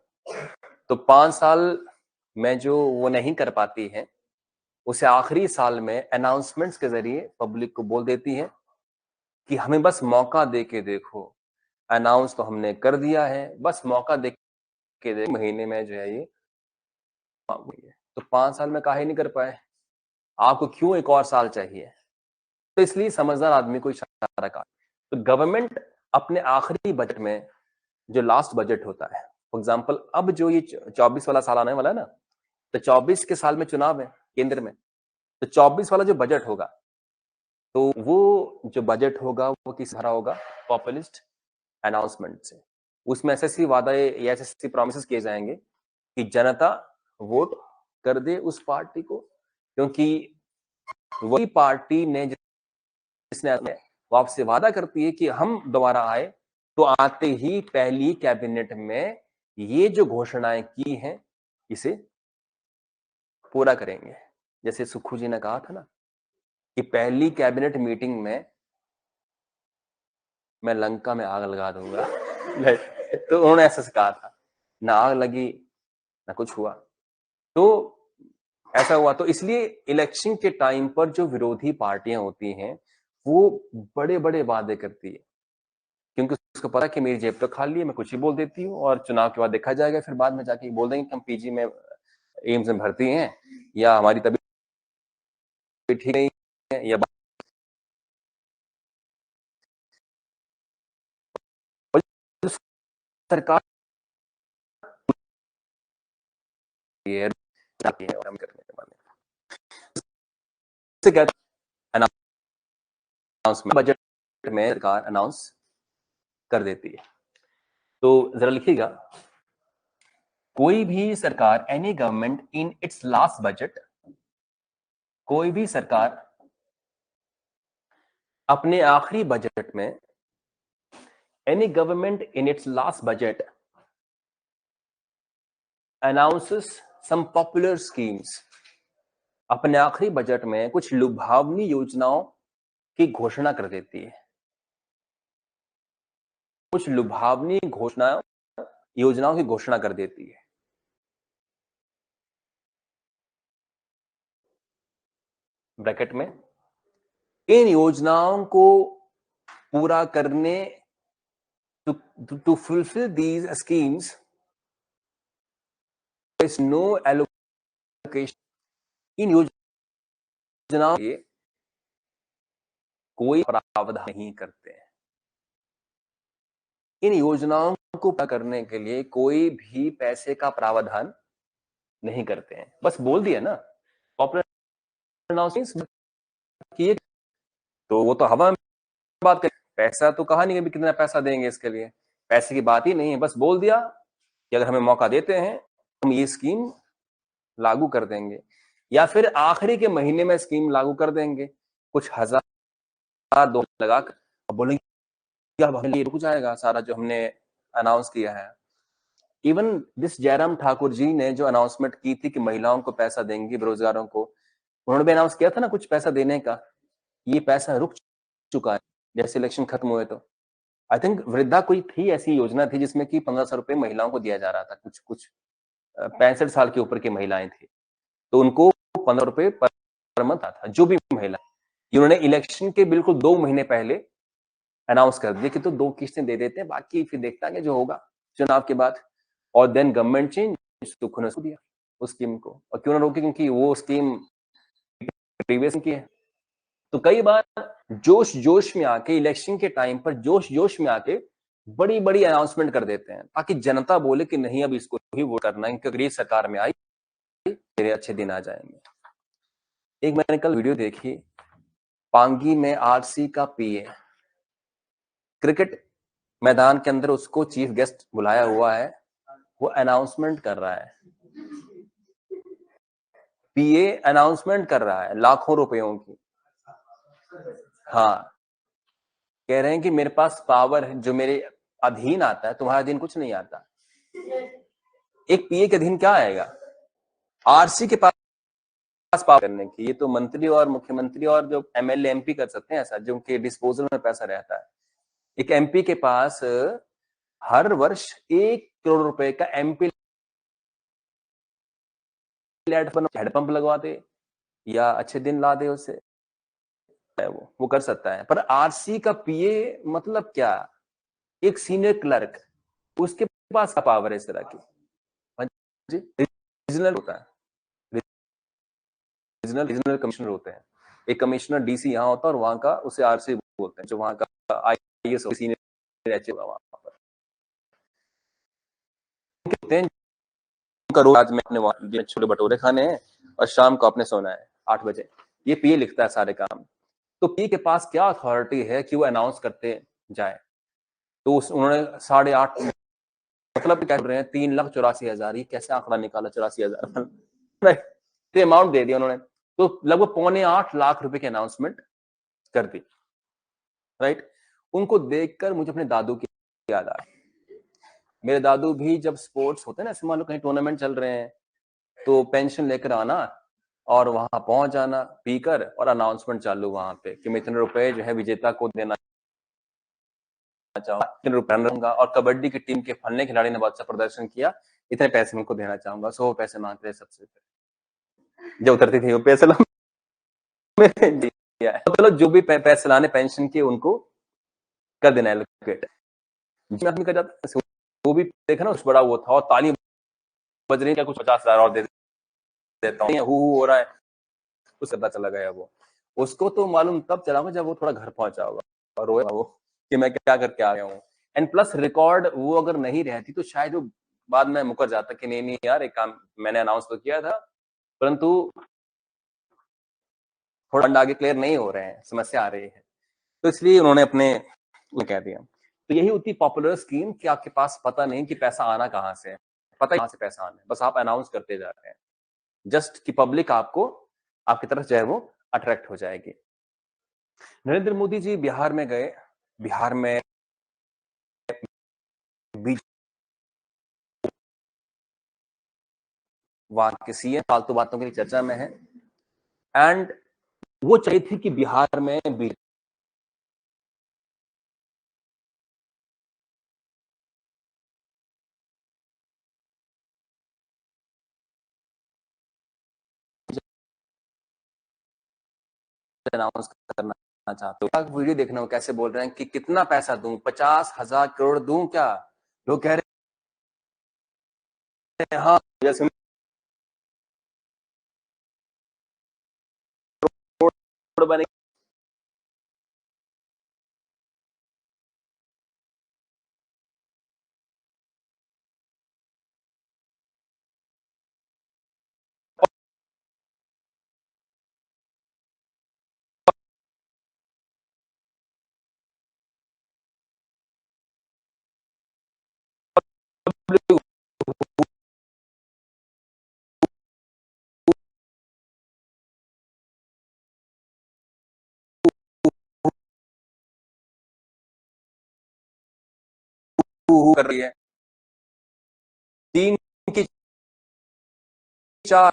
तो 5 साल में जो वो नहीं कर पाती है उसे आखिरी साल में अनाउंसमेंट्स के जरिए पब्लिक को बोल देती है कि हमें बस मौका दे के देखो, अनाउंस तो हमने कर दिया है, बस मौका दे के देखो, महीने में जो है ये। तो 5 साल में काहे नहीं कर पाए, आपको क्यों एक और साल चाहिए? तो इसलिए समझदार आदमी को इशारा कर, तो गवर्नमेंट अपने आखिरी बजट में, जो लास्ट बजट होता है, फॉर एग्जाम्पल अब जो ये 24 वाला साल आने वाला है ना, तो 24 के साल में चुनाव है केंद्र में, तो 24 वाला जो बजट होगा, तो वो जो बजट होगा वो किस तरह होगा? पॉपुलिस्ट अनाउंसमेंट से। उसमें ऐसे वादा या ऐसे प्रॉमिसेस किए जाएंगे कि जनता वोट कर दे उस पार्टी को, क्योंकि वही पार्टी ने जिसने वो आपसे वादा करती है कि हम दोबारा आए तो आते ही पहली कैबिनेट में ये जो घोषणाएं की हैं इसे पूरा करेंगे। जैसे सुक्खू जी ने कहा था ना कि पहली कैबिनेट मीटिंग में मैं लंका में आग लगा दूंगा तो उन्होंने ऐसा कहा था, ना आग लगी ना कुछ हुआ। तो ऐसा हुआ, तो इसलिए इलेक्शन के टाइम पर जो विरोधी पार्टियां होती हैं वो बड़े बड़े वादे करती है, क्योंकि उसको पता कि मेरी जेब तो खाली है, मैं कुछ ही बोल देती हूँ और चुनाव के बाद देखा जाएगा, फिर बाद में जाके बोल देंगे कि हम पीजी में एम्स में भर्ती हैं या हमारी तबीयत ठीक नहीं है या सरकार है और हम करने के माने से कहते अनाउंसमेंट बजट में सरकार अनाउंस कर देती है। तो जरा लिखिएगा, कोई भी सरकार, any government in its last budget, कोई भी सरकार अपने आखिरी बजट में, any government in its last budget announces some popular schemes, अपने आखिरी बजट में कुछ लुभावनी योजनाओं की घोषणा कर देती है। कुछ लुभावनी योजनाओं की घोषणा कर देती है। ब्रैकेट में, इन योजनाओं को पूरा करने, to fulfil these schemes there is no allocation, इन योजनाओं के कोई प्रावधान नहीं करते हैं। इन योजनाओं को पूरा करने के लिए कोई भी पैसे का प्रावधान नहीं करते हैं, बस बोल दिया ना पॉपुलर अनाउंसमेंट किए, तो वो तो हवा में बात कर, पैसा तो कहा नहीं कि कितना पैसा देंगे, इसके लिए पैसे की बात ही नहीं है, बस बोल दिया कि अगर हमें मौका देते हैं हम ये स्कीम लागू कर देंगे, या फिर आखिरी के महीने में स्कीम लागू कर देंगे, कुछ हजार दो लगा कर, बोलेंगे अब हमारे लिए रुक जाएगा सारा जो हमने अनाउंस किया है। इवन दिस जयराम ठाकुर जी ने जो अनाउंसमेंट की थी कि महिलाओं को पैसा देंगी, बेरोजगारों को, उन्होंने भी अनाउंस किया था ना कुछ पैसा देने का, ये पैसा रुक चुका है जैसे इलेक्शन खत्म हुए। तो आई थिंक वृद्धा कोई थी, ऐसी योजना थी जिसमें कि 1500 रुपए महिलाओं को दिया जा रहा था, कुछ कुछ 65 साल के ऊपर की महिलाएं थी, तो उनको 15 रुपए पर मंथ आता था, जो भी महिला। इन्होंने इलेक्शन के बिल्कुल 2 महीने पहले अनाउंस कर दिया कि तो 2 किस्तें दे देते हैं, बाकी फिर देखता है जो होगा चुनाव के बाद। और देन गवर्नमेंट चेंज, सुख ने दिया उस स्कीम को। और क्यों ना रोके, क्योंकि वो स्कीम प्रीवियस की है। तो कई बार जोश जोश में आके, इलेक्शन के टाइम पर जोश जोश में आके बड़ी बड़ी अनाउंसमेंट कर देते हैं, ताकि जनता बोले कि नहीं अब इसको ही वोट करना है, क्योंकि सरकार में आई तेरे अच्छे दिन आ जाएंगे। एक मैंने कल वीडियो देखी, पांगी में आरसी का पीए क्रिकेट मैदान के अंदर, उसको चीफ गेस्ट बुलाया हुआ है, वो अनाउंसमेंट कर रहा है, पीए अनाउंसमेंट कर रहा है लाखों रुपयों की। हाँ, कह रहे हैं कि मेरे पास पावर है जो मेरे अधीन आता है, तुम्हारे अधीन कुछ नहीं आता। एक पीए के अधीन क्या आएगा? आरसी के पास पावर करने की। ये तो मंत्री और मुख्यमंत्री और जो एमएलए एमपी कर सकते हैं ऐसा, जो उनके डिस्पोजल में पैसा रहता है। एक एमपी के पास हर वर्ष 1 करोड़ रुपए का एमपी हेडपंप लगवा दे या अच्छे दिन ला दे, उसे वो कर सकता है। पर आरसी का पीए मतलब क्या? एक सीनियर क्लर्क, उसके पास का पावर है इस तरह की। रीजनल होता है, रीजनल रीजनल कमिश्नर होते हैं। एक कमिश्नर डीसी यहाँ होता है और वहां का उसे आरसी बोलते हैं, जो वहां का आईएएस सीनियर एचए होगा वहां पर होते हैं। उनका रोज आज में अपने छोले भटूरे खाने हैं और शाम को अपने सोना है 8 बजे। ये पीए लिखता है सारे काम। तो पीए के पास क्या अथॉरिटी है कि वो अनाउंस करते जाए? तो उन्होंने 8.5, मतलब क्या कर रहे हैं, 3,84,000, ये कैसे आंकड़ा निकाला 84,000 राइट? तो अमाउंट दे दिया उन्होंने, तो लगभग 7.25 लाख रुपए की अनाउंसमेंट कर दी, राइट? उनको देखकर मुझे अपने दादू की याद आ गई। मेरे दादू भी जब स्पोर्ट्स होते हैं ना, मान लो कहीं टूर्नामेंट चल रहे हैं, तो पेंशन लेकर आना और वहां पहुंच जाना पीकर, और अनाउंसमेंट चालू वहां पे कि मैं इतने रुपए जो है विजेता को देना चाहूंगा, इतने रुपए रहूंगा, और कबड्डी की टीम के फलने खिलाड़ी ने बहुत अच्छा प्रदर्शन किया, इतने पैसे उनको देना चाहूंगा। 100 पैसे मांगते थे सबसे, जो उतरती थी वो पैसे दिया। चलो जो भी पैसे लाने पेंशन के, उनको कर देना एलोकेट। आदमी का जाता, वो भी देखा ना, उस बड़ा वो था, और ताली बज रही है, कुछ 50,000 और दे देता हूँ, हो रहा है, उससे पता चला गया। वो उसको तो मालूम तब चला जब वो थोड़ा घर पहुंचा होगा और रोया वो कि मैं क्या करके आ गया हूँ। एंड प्लस रिकॉर्ड वो अगर नहीं रहती तो शायद वो बाद में मुकर जाता कि नहीं नहीं यार, एक काम मैंने अनाउंस तो किया था, परंतु थोड़ा फंड आगे क्लियर नहीं हो रहे हैं, समस्या आ रही है, तो इसलिए उन्होंने अपने में कह दिया। तो यही होती पॉपुलर स्कीम कि आपके पास पता नहीं कि पैसा आना कहाँ से है, पता कहाँ से पैसा आना है, बस आप अनाउंस करते जा रहे हैं, जस्ट कि पब्लिक आपको आपकी तरफ जो है वो अट्रैक्ट हो जाएगी। नरेंद्र मोदी जी बिहार में गए, बिहार में बीच वहां के सीएम फालतू बातों की चर्चा में है, एंड वो चाहिए थी कि बिहार में अनाउंस करना चाहते हो। वीडियो देखना हो कैसे बोल रहे हैं कि कितना पैसा दूं, 50,000 करोड़ दूं क्या? लोग कह रहे हैं हाँ, जैसे बने कर रही है, 3 की 4,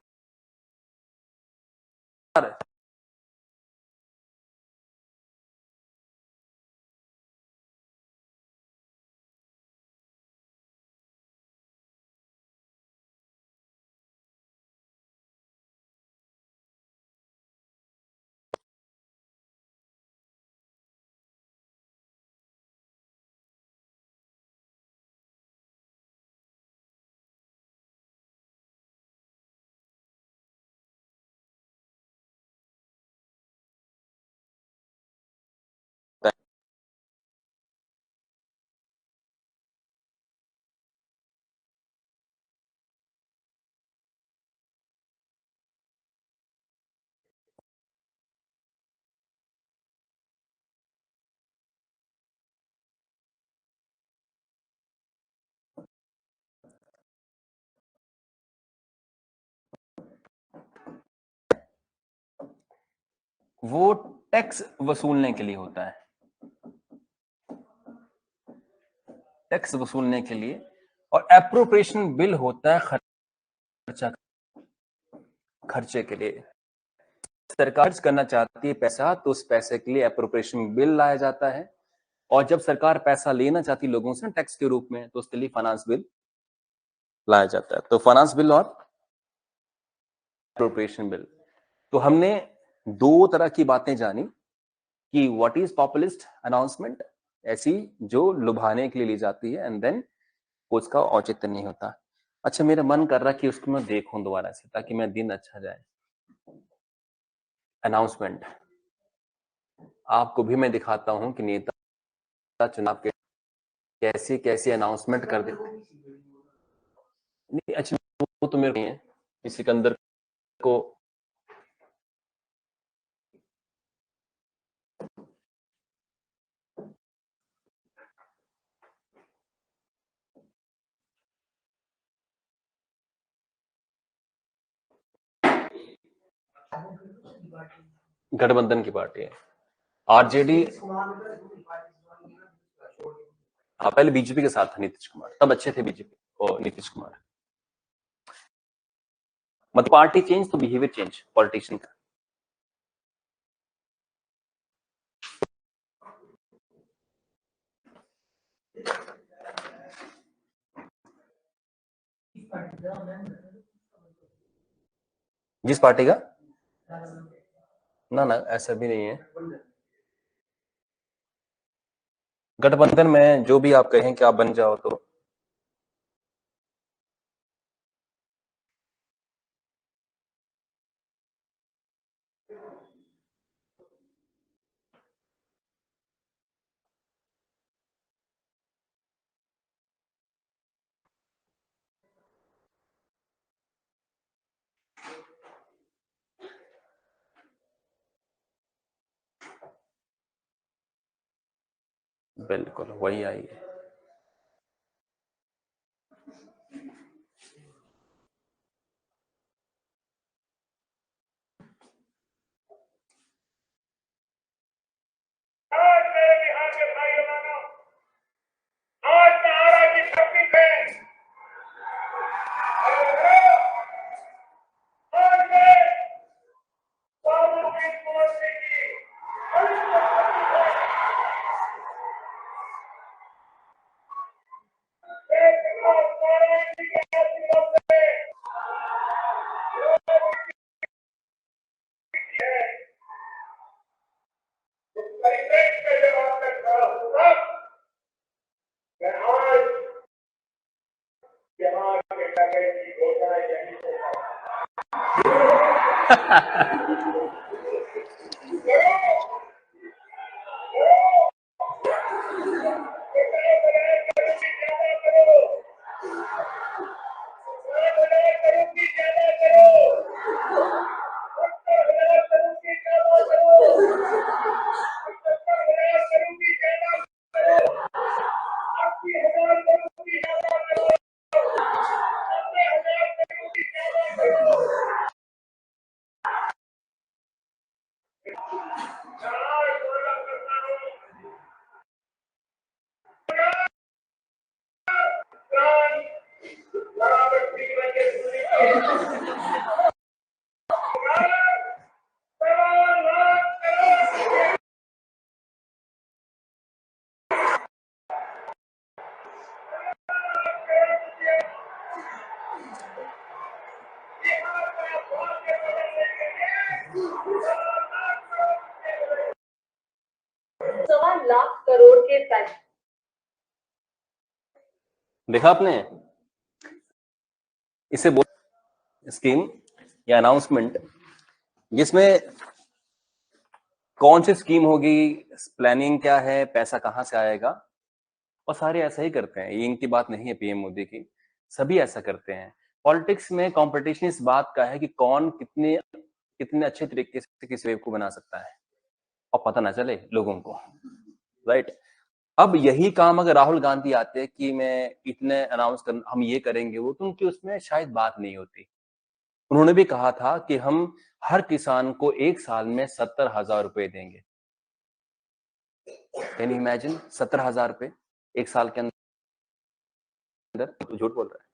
वो टैक्स वसूलने के लिए होता है, टैक्स वसूलने के लिए। और एप्रोप्रिएशन बिल होता है खर्चा, खर्चे के लिए। सरकार खर्च करना चाहती है पैसा, तो उस पैसे के लिए एप्रोप्रिएशन बिल लाया जाता है। और जब सरकार पैसा लेना चाहती है लोगों से टैक्स के रूप में, तो उसके लिए फाइनेंस बिल लाया जाता है। तो फाइनेंस बिल और एप्रोप्रिएशन बिल। तो हमने 2 तरह की बातें जानी कि व्हाट इज पॉपुलिस्ट अनाउंसमेंट, ऐसी जो लुभाने के लिए ली जाती है, एंड देन उसका औचित्य नहीं होता। अच्छा, मेरा मन कर रहा है कि उसको मैं देखूं दोबारा से, ताकि मेरा दिन अच्छा जाए। अनाउंसमेंट आपको भी मैं दिखाता हूं कि नेता चुनाव के कैसे कैसे अनाउंसमेंट कर देते। नहीं, अच्छा वो तो मेरे नहीं है, इस सिकंदर को गठबंधन की पार्टी है आरजेडी। हाँ, पहले बीजेपी के साथ था नीतीश कुमार, तब अच्छे थे बीजेपी और नीतीश कुमार। मतलब पार्टी चेंज तो बिहेवियर चेंज पॉलिटिशियन का। जिस पार्टी का ना ना, ऐसा भी नहीं है। गठबंधन में जो भी आप कहें कि आप बन जाओ, तो बिल्कुल वही आई है। 1.25 लाख करोड़ के पैकेज देखा आपने, इसे स्कीम या अनाउंसमेंट जिसमें कौन सी स्कीम होगी, प्लानिंग क्या है, पैसा कहां से आएगा, और सारे ऐसा ही करते हैं। ये इनकी बात नहीं है पीएम मोदी की, सभी ऐसा करते हैं। पॉलिटिक्स में कंपटीशन इस बात का है कि कौन कितने कितने अच्छे तरीके से किस वेव को बना सकता है और पता ना चले लोगों को, राइट। अब यही काम अगर राहुल गांधी आते कि मैं इतने अनाउंस कर, हम ये करेंगे वो, तो उनकी उसमें शायद बात नहीं होती। उन्होंने भी कहा था कि हम हर किसान को 1 साल में 70,000 रुपए देंगे। कैन यू इमेजिन, 70,000 रुपए 1 साल के अंदर? तो झूठ बोल रहा है,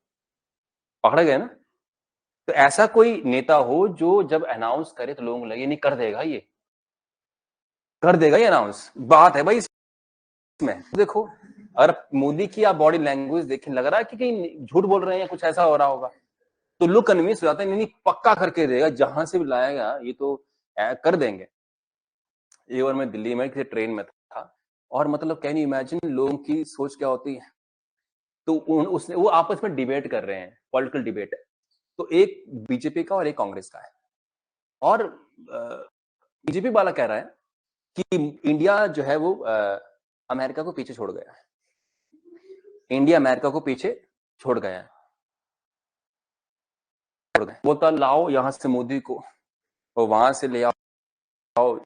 पकड़े गए ना। तो ऐसा कोई नेता हो जो जब अनाउंस करे तो लोगों को लगे नहीं कर देगा, ये कर देगा ये अनाउंस, बात है भाई इसमें। देखो अगर मोदी की आप बॉडी लैंग्वेज देखें, लग रहा है कि कहीं झूठ बोल रहे हैं या कुछ ऐसा हो रहा होगा, तो लोग कन्विंस हो जाते हैं नहीं पक्का करके देगा, जहां से भी लाएगा ये तो कर देंगे। एक बार मैं दिल्ली में किसी ट्रेन में था और मतलब कैन यू इमेजिन लोगों की सोच क्या होती है। तो उसने वो आपस में डिबेट कर रहे हैं, पॉलिटिकल डिबेट है। तो एक बीजेपी का और एक कांग्रेस का है, और बीजेपी वाला कह रहा है कि इंडिया जो है वो अमेरिका को पीछे छोड़ गया है, इंडिया अमेरिका को पीछे छोड़ गया है, बोलता लाओ यहां से मोदी को और वहां से ले आओ,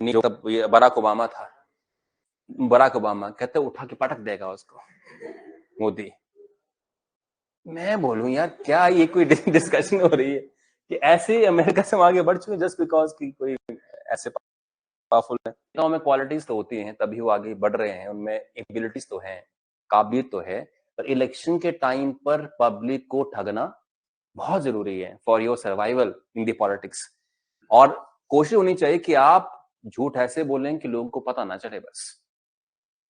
जो तब ये बराक ओबामा था, बराक ओबामा कहते उठा के पटक देगा उसको मोदी। मैं बोलूं यार क्या ये कोई डिस्कशन हो रही है कि ऐसे अमेरिका से आगे बढ़ चुके जस्ट बिकॉज की कोई ऐसे पावरफुल है। गाँव में क्वालिटीज तो होती हैं तभी वो आगे बढ़ रहे हैं, उनमें एबिलिटीज तो है, काबिलियत तो है, पर इलेक्शन के टाइम पर पब्लिक को ठगना बहुत जरूरी है for your survival in the politics. और कोशिश होनी चाहिए कि आप झूठ ऐसे बोलें कि लोगों को पता ना चले, बस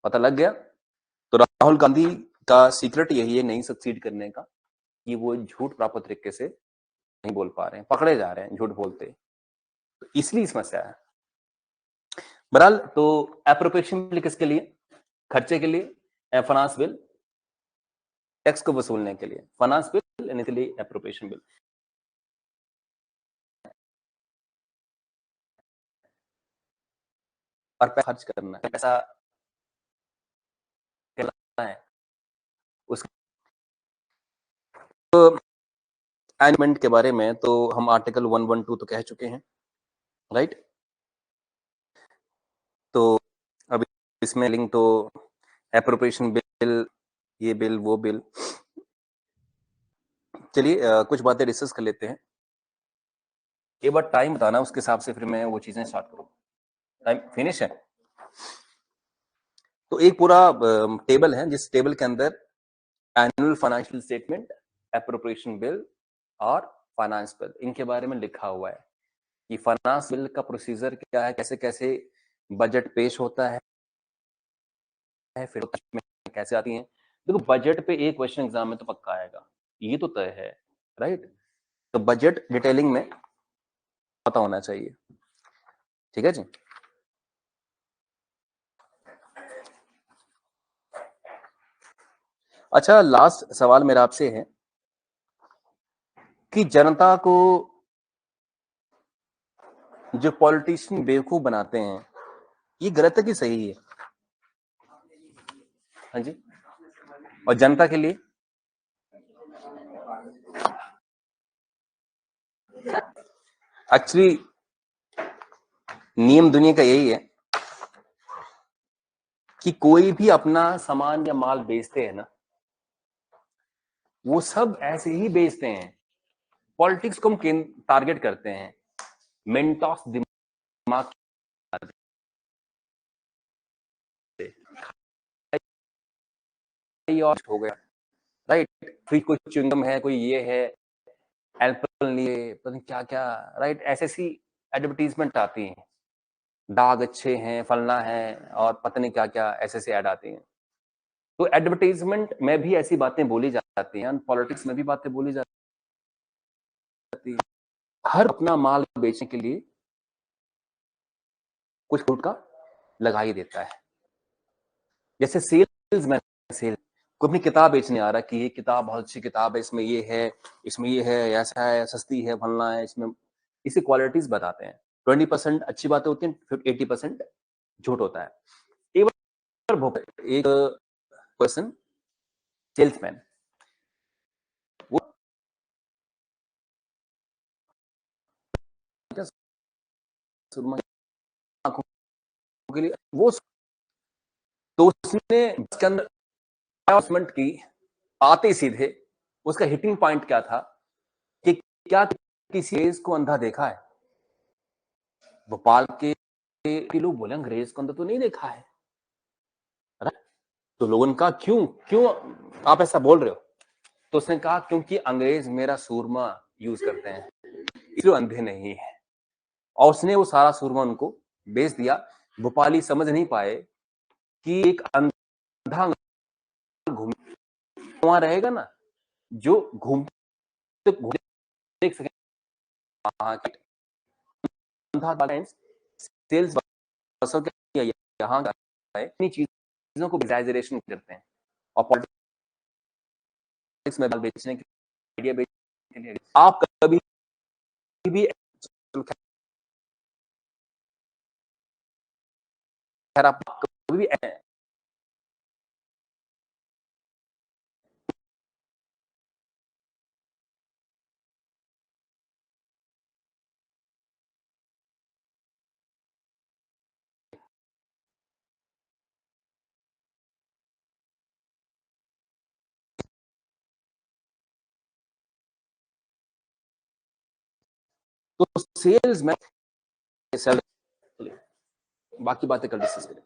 पता लग गया। तो राहुल गांधी का सीक्रेट यही है नहीं सक्सीड करने का, कि वो झूठ प्रॉपर तरीके से नहीं बोल पा रहे हैं, पकड़े जा रहे हैं झूठ बोलते, तो इसलिए समस्या है। बहरहाल तो एप्रोप्रिएशन बिल किसके लिए? खर्चे के लिए, फाइनेंस बिल टैक्स को वसूलने के लिए, फाइनेंस बिल लेने के लिए एप्रोप्रिएशन बिल। और पैसा खर्च करना है, पैसा करना है उसके तो एनमेंट के बारे में तो हम आर्टिकल 112 तो कह चुके हैं, राइट। तो अभी इसमें लिंक तो एप्रोप्रिएशन बिल, ये बिल वो बिल। चलिए कुछ बातें डिस्कस कर लेते हैं। एक बार टाइम बताना, उसके हिसाब से फिर मैं वो चीजें स्टार्ट करूँ। टाइम फिनिश है? तो एक पूरा टेबल है जिस टेबल के अंदर annual financial statement, appropriation bill और फाइनेंस बिल, इनके बारे में लिखा हुआ है कि फाइनेंस बिल का प्रोसीजर क्या है, कैसे कैसे बजट पेश होता है, फिर में कैसे आती हैं। देखो बजट पे एक क्वेश्चन एग्जाम में तो पक्का आएगा, ये तो तय है, राइट। तो बजट डिटेलिंग में पता होना चाहिए, ठीक है जी। अच्छा, लास्ट सवाल मेरा आपसे है कि जनता को जो पॉलिटिशियन बेवकूफ बनाते हैं, ये गलत है कि सही है? हाँ जी। और जनता के लिए एक्चुअली नियम दुनिया का यही है कि कोई भी अपना सामान या माल बेचते हैं ना, वो सब ऐसे ही बेचते हैं। पॉलिटिक्स को हम टारगेट करते हैं, मेंटॉस दिमाग और हो गया, राइट, फ्री कोई च्युइंगम है, कोई ये है, एल्पल लिए पता नहीं क्या क्या, राइट, ऐसी एडवर्टीजमेंट आती हैं, दाग अच्छे हैं, फलना है, और पता नहीं क्या क्या ऐसे ऐड आती हैं। तो एडवर्टीजमेंट में भी ऐसी बातें बोली जाती हैं, पॉलिटिक्स में भी बातें बोली जाती हैं। हर अपना माल बेचने के लिए कुछ फूट का लगा ही देता है। जैसे सेल्समैन, सेल कोई अपनी किताब बेचने आ रहा है कि ये किताब बहुत अच्छी किताब है, इसमें ये है, इसमें ये है, ऐसा है, सस्ती है, फलना है, इसमें इसी क्वालिटीज बताते हैं। 20% अच्छी बातें होती हैं, फिर 80% झूठ होता है। एक पर्सन सेल्समैन, वो आंखों के लिए वो, तो उसने इसके अंदर अनाउंसमेंट की, आते सीधे उसका हिटिंग पॉइंट क्या था कि क्या किसी अंग्रेज को अंधा देखा है? भोपाल के लोग बोले अंग्रेज को अंधा तो नहीं देखा है। तो लोगों का क्यों क्यों आप ऐसा बोल रहे हो? तो उसने कहा क्योंकि अंग्रेज मेरा सूरमा यूज करते हैं, इसलिए अंधे नहीं है। और उसने वो सारा सूरमा उनको बेच दिया। भोपाली समझ नहीं पाए कि एक अंधा घूम वहां रहेगा ना, जो घूमते देख सके वहां के अंधा सेल्स बसों के यहाँ इतनी चीजों को एग्जैजरेशन करते हैं, और पॉलिटिक्स में बेचने के आइडिया बेचने के लिए आप कभी भी, खैर आप कभी भी तो सेल्स में बाकी बातें कल डिस्कस करें।